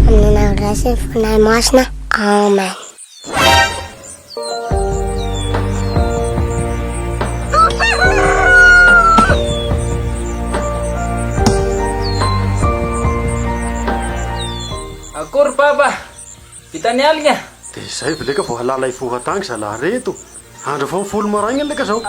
Amin'ny nagrasy fanahy masina. Amen. Akory papa, vita nialigna. Dia izay vileka vao halala ifoha-tany zalahy reto. Andro fa mifolo maraigna leka zao.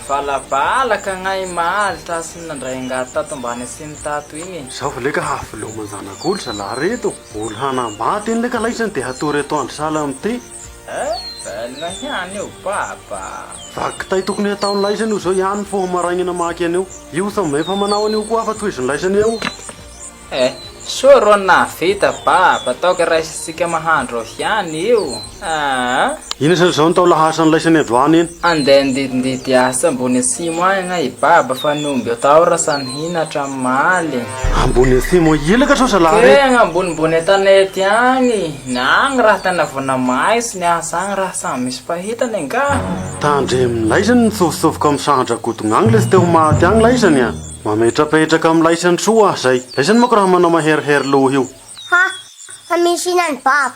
Valabalaka ngay malitra sy nandray angaty tato ambany asiny tato igny. Zao vileka haveloma zanak'olo zalahy reto. Olo hanambaty iny leka laisany dia hatory eto andro sala amin'ity. Velona ihany io papa. Vaky tay tokony ataony laisany io zao ihany foha maraigna namaky an'io. Io sa efa manao an'io koa afa toiziny laisany eo. Soa ro navita papa, taoka raisitsika mahandro ihany io. Ina sa zao tao lahasany laisany androany iny. Andeha ndidindidi asa ambony asimo agny ngay baba fa nomby atao rasany hinatra maly. Ambony asimo ilaka sao zalahy Ke reto. ambonimbony tanety agny. Nagny raha tena vona mais ny asa agny raha samy misy pahitany anga. Tandremy laisany nitsofotsofoka amin'ny sahatra godogna agny lesy teo maty agny laisany a. Mametrapetraka amin'ny laisany soa zay. Laisany mako raha manao maherihery loha io. Ha misy inany baba.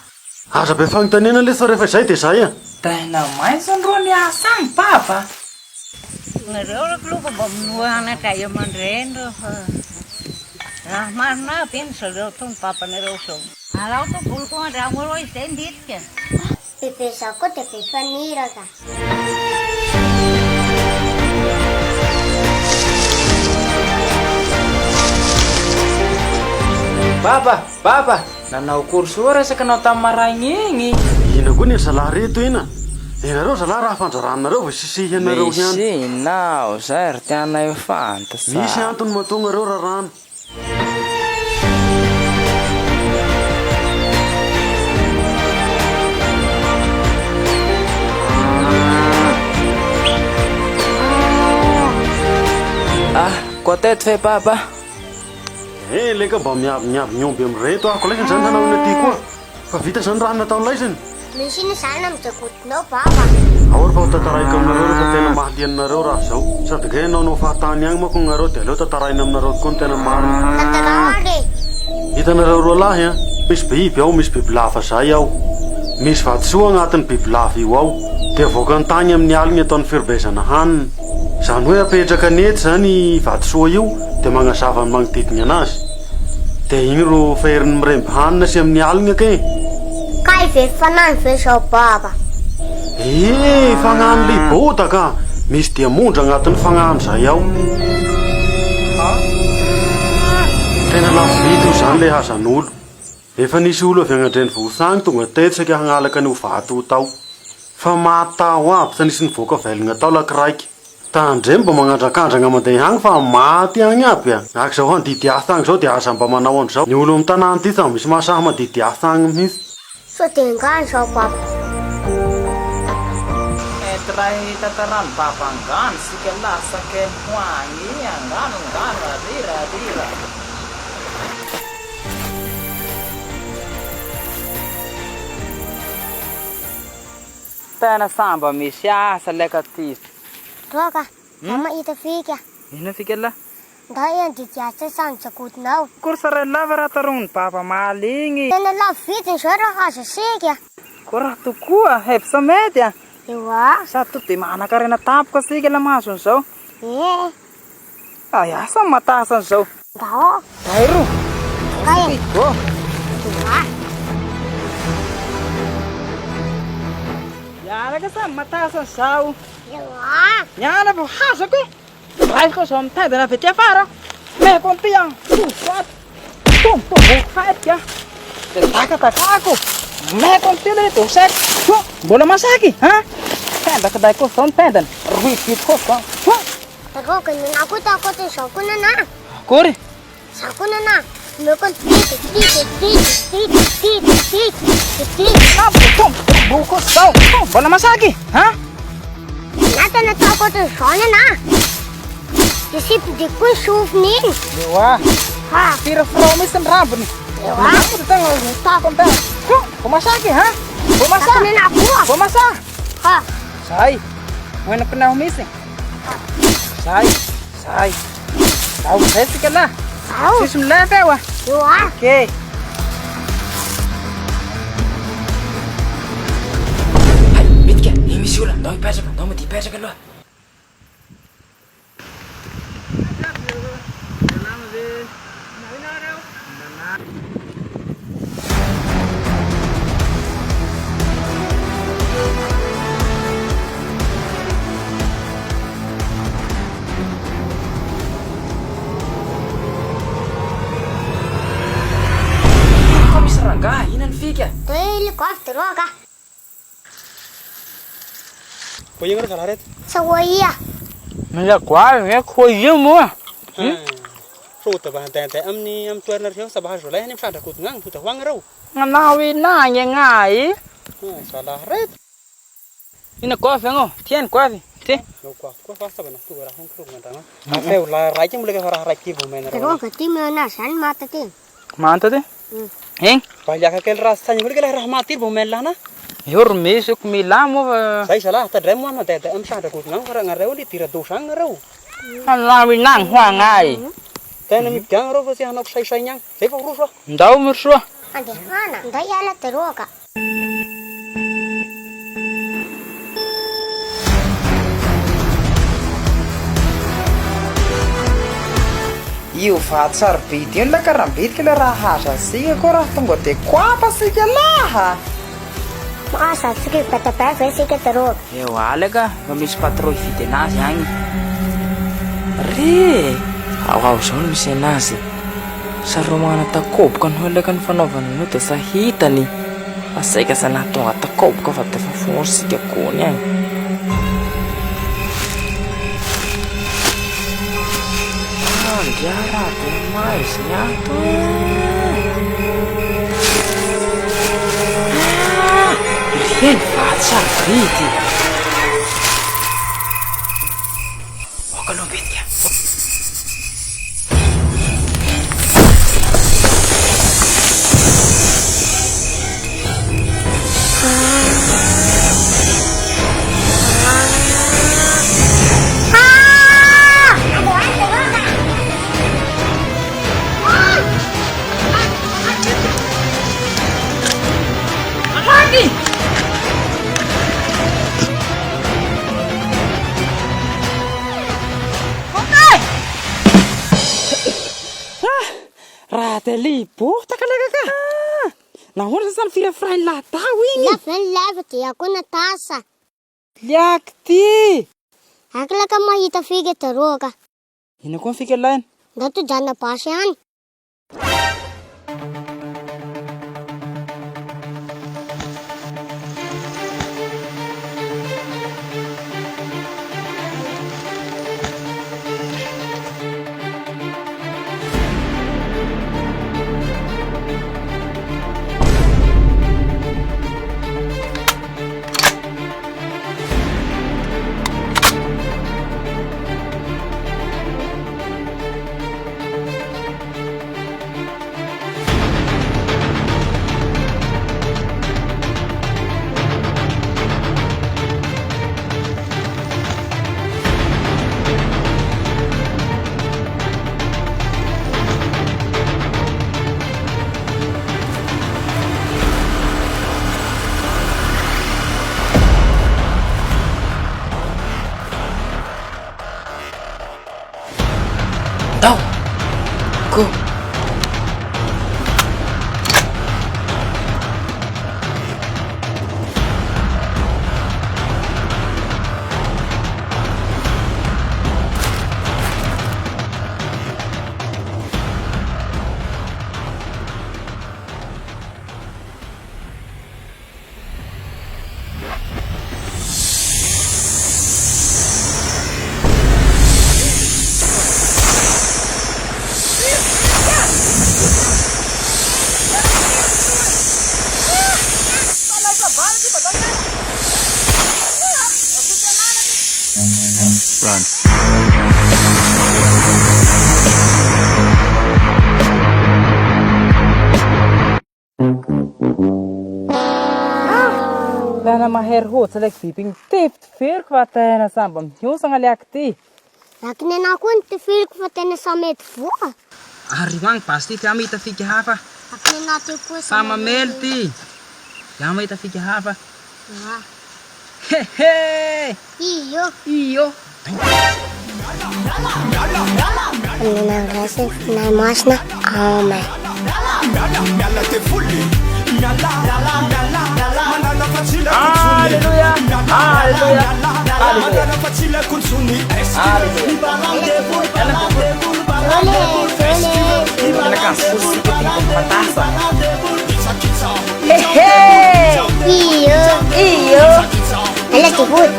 Aza be fagnontaniana lesy fa rehefa izay dia izay a. Tena mais andro ny asa agny papa. Nareo loko mba minoa anakay aman-dreny raha marina be ny zareo to ny papanareo zao. Alao to boloko andramo reo izay nditika. Bebe zao koa dia be faniraka. Baba, nanao akory soa resaka anao tamin'ny maraigny igny. Ina koa ny zalahy reto ina. Nareo zalahy raha fandraranareo va sisihanareo ihany. Isinao, zay ry tianay fantasa. Misy antony mahatonga reo rarana. Koa teto fe papa. Leka mba miavy nyomby amin'ny reto ako laisany zany nanao ina ty koa. Fa vita zany raha nataony laisany. Misy iny zany amin'jagodinao baba. Ahory fa ho tataraiko aminareo rehefa tena mahalianareo raha zao. Sady ge nao fahatany agny mako nareo dia aleo tataraina aminareo koa ny tena marina. Tatarao ary. Hitanareo roa lahy a. Misy biby ao, misy bibilava zay ao. Misy vatosoa agnatin'ny bibilava io ao. Dia avoaka ny tany amin'ny alina ataon'ny firobezana hanina. Zany hoe apetraka nety zany vatosoa io dia magnazava ny magnodidina anazy. Dia igny ro faherin'ny miremby hanina sy amin'ny alina ke. Kay ve fanany ve zao baba. Fagnano libota ka. Misy dia mondra agnatin'ny fagnano zay ao. Tena lafo vidy io zany le hazan'olo. Efa nisy olo avy agnandreny vohitsagny tonga tetsaky hangalaka an'io vato tao. Fa matao aby sa nisy nivoaka velogna tao lakiraiky. Tandremy mba magnadrakandragna mandeha agny fa maty agny aby a. Ak zao handidy asa agny zao dia aza mba manao andro zao. Ny olo amin'ny tanàna ty sa misy mahasahy mandidy asa agny mihitsy. So dia ngany zao baba. Try tatarano papa angano sika lasaka hoagny angano rira. Tena samba misy asa leka ty. Roga, mahita fika. Ina fika la? Ndray andidy asa sa amin'jagodinao. Kory sa ray lava raha tarony papa maligny. Tena lafo vidiny zao raha aza sika. Kory raha tokoa, hepsa mety a. Ewa. Sady to dia manakarena tampoka sika la mahazo an'izao. Ay asa matasa an'izao. Ndao. Dai ro. Kaya. Oh. Ewa. Yana ka sa matasa an'izao. Ewa. Yana po hazako eh. Raiko zao mitendana avy aty afara. Meko an'ity an. Tompo voafaitika. Dia takatakako. Meko an'ity le dia hosaiko. Mbola masaky ha? Tendaka day koa zao ny tendany. Ruipit koa zao. Roga, nanakoy takot zao ko na na. Akory? Zao ko na na. Meko an'ity. Buko zao. Mbola masaky ha? Nata na takot zao na na. Disipidi ko sufni. Ewa. Ha. Tira-frau misy ny rambony. Ewa. Tena tako ny tena. Bumasaky ha? Bumasa. Ako na na ako. Bumasa. Ha. Say. Buena pinaw mising. Say. Tahu saya sih kena. Tahu. Sisum lete wah. Ewa. Okay. Andao hipetraka, andao mety hipetraka aloha. Misy rangahy, ina ny fika. Ele gosta de roga. Poi io guarda la rete. Sawaia. Mila guarda, é coisa moa. Fruta ba tente amni am toerna reo sa bahazo lay nem sandra kut ngang tuta wang reo. Nganawi na ngai. Salah rete. Ina kofi ngo, tien kofi. Te. No kwa fasta bana tu ra hong kru nganda. Afeu la raiking mulai ka ra ki bu men De reo. roga time na san mata te. Manta te? Hein? Palya ka kel ras tani mulai ka rahmatir bu men lana. Yor mesuk mila mo. Sai salah ta drem wana tente am sandra kut ngang ra ngareu li tira dosang reo. Nganawi nang hua ngai. Tena mi piang reo si hanok sai nyang. Sai fa ruswa. Ndau mursua. Ande hana. Dai ala de roga. Io fatsar bit yun la karambit kila rahasa siya ko ra tunggo te kwa pa siya laha. Masa sige pata pa fesi ke de roga. Eu alega, mamis patrol fitenas yang. Re, aw son misenasi. Sa romana takop kan hola kan fanovan no te sahita ni. Asai ka sana tonga takop ka fate fa force ke kunya. Diara tu mais nyato. Bien fatsar biti. Wakalo bitya. Rateli, porta kalaga ka. Nahoana sa fira fry la tao igny. La fen leva te ako na tasa. Liak ty. Akla ka mahita fige de roga. Ina koa fika lain. Dato jana pasian. Tao. Go. Lana maher hot sa lekviping tift fir kvatena sambam hiusanga liakti. Lakne na kun te fil kwa tena samet voa. Arrivang pasti kami ita fiki hafa. Lakne na te kwa Sama melti. Kami ita fiki hafa. Ja. Hehe. Iyo. Nanangrasy finay masina amay. Hallelujah. Hallelujah. Hehe. Iyo. Ala tibut.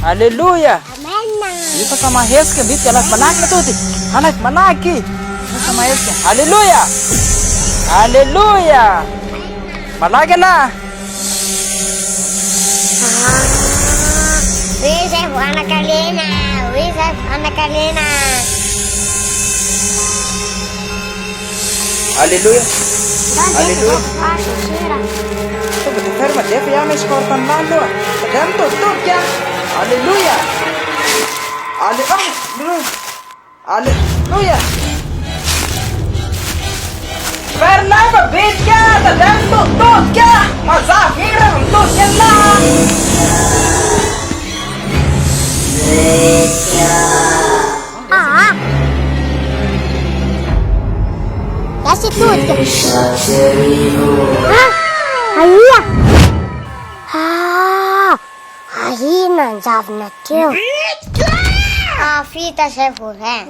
Hallelujah. Amen. Ito sama heska bit anak manaki na tuti. Anak manaki. Ito sama heska. Hallelujah. Hallelujah. Malaki na. Wisef anak kalina. Wisef anak kalina. Hallelujah. Hallelujah. Hallelujah. Ito betul ferma dia ya mes korban lando. Dan tuh ya. Hallelujah. Hallelujah. Hallelujah. Fernando Mbitika, dan tuh ya. Mazafir untuk ya. Kasih tuh. Ayah. Ahina zavna teu. Fita se furé.